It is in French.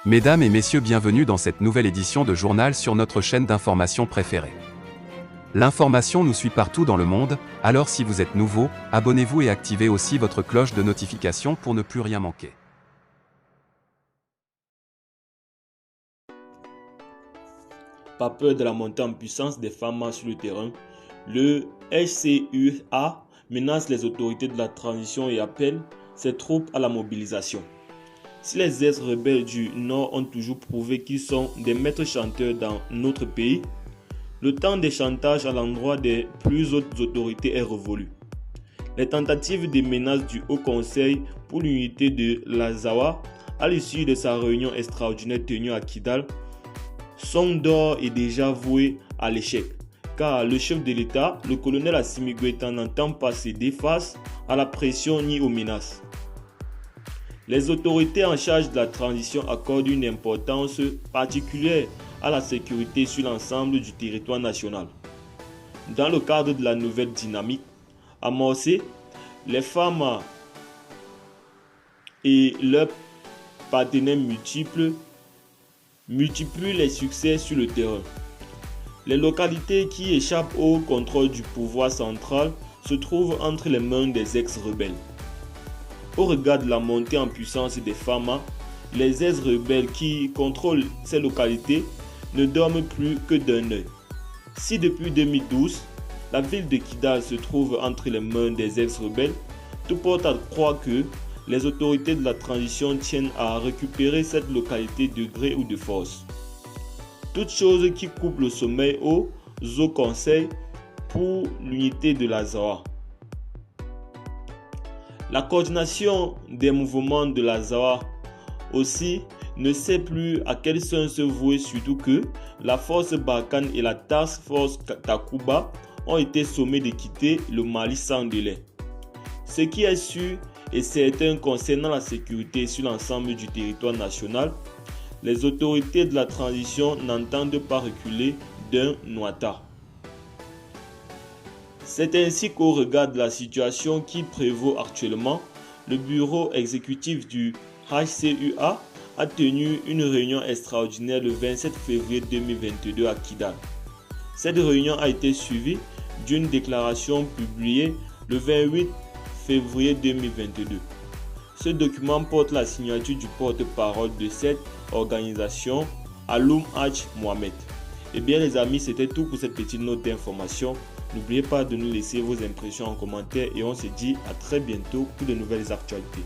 Mesdames et messieurs, bienvenue dans cette nouvelle édition de journal sur notre chaîne d'information préférée. L'information nous suit partout dans le monde, alors si vous êtes nouveau, abonnez-vous et activez aussi votre cloche de notification pour ne plus rien manquer. Pas peur de la montée en puissance des femmes sur le terrain, le HCUA menace les autorités de la transition et appelle ses troupes à la mobilisation. Si les ex-rebelles du Nord ont toujours prouvé qu'ils sont des maîtres chanteurs dans notre pays, le temps des chantages à l'endroit des plus hautes autorités est révolu. Les tentatives de menaces du Haut Conseil pour l'unité de l'Azawa à l'issue de sa réunion extraordinaire tenue à Kidal sont d'ores et déjà vouées à l'échec, car le chef de l'État, le colonel Assimi Goïta, n'entend pas céder face à la pression ni aux menaces. Les autorités en charge de la transition accordent une importance particulière à la sécurité sur l'ensemble du territoire national. Dans le cadre de la nouvelle dynamique amorcée, les femmes et leurs partenaires multiplient les succès sur le terrain. Les localités qui échappent au contrôle du pouvoir central se trouvent entre les mains des ex-rebelles. Au regard de la montée en puissance des FAMA, les ex-rebelles qui contrôlent ces localités ne dorment plus que d'un œil. Si depuis 2012, la ville de Kidal se trouve entre les mains des ex-rebelles, tout porte à croire que les autorités de la transition tiennent à récupérer cette localité de gré ou de force. Toute chose qui coupe le sommeil au Haut Conseil pour l'unité de l'Azawa. La coordination des mouvements de l'Azawa aussi ne sait plus à quel sens se vouer, surtout que la force Barkhane et la Task Force Takuba ont été sommés de quitter le Mali sans délai. Ce qui est sûr et certain concernant la sécurité sur l'ensemble du territoire national, les autorités de la transition n'entendent pas reculer d'un iota. C'est ainsi qu'au regard de la situation qui prévaut actuellement, le bureau exécutif du HCUA a tenu une réunion extraordinaire le 27 février 2022 à Kidal. Cette réunion a été suivie d'une déclaration publiée le 28 février 2022. Ce document porte la signature du porte-parole de cette organisation, Aloum Hadj Mohamed. Eh bien les amis, c'était tout pour cette petite note d'information. N'oubliez pas de nous laisser vos impressions en commentaire et on se dit à très bientôt pour de nouvelles actualités.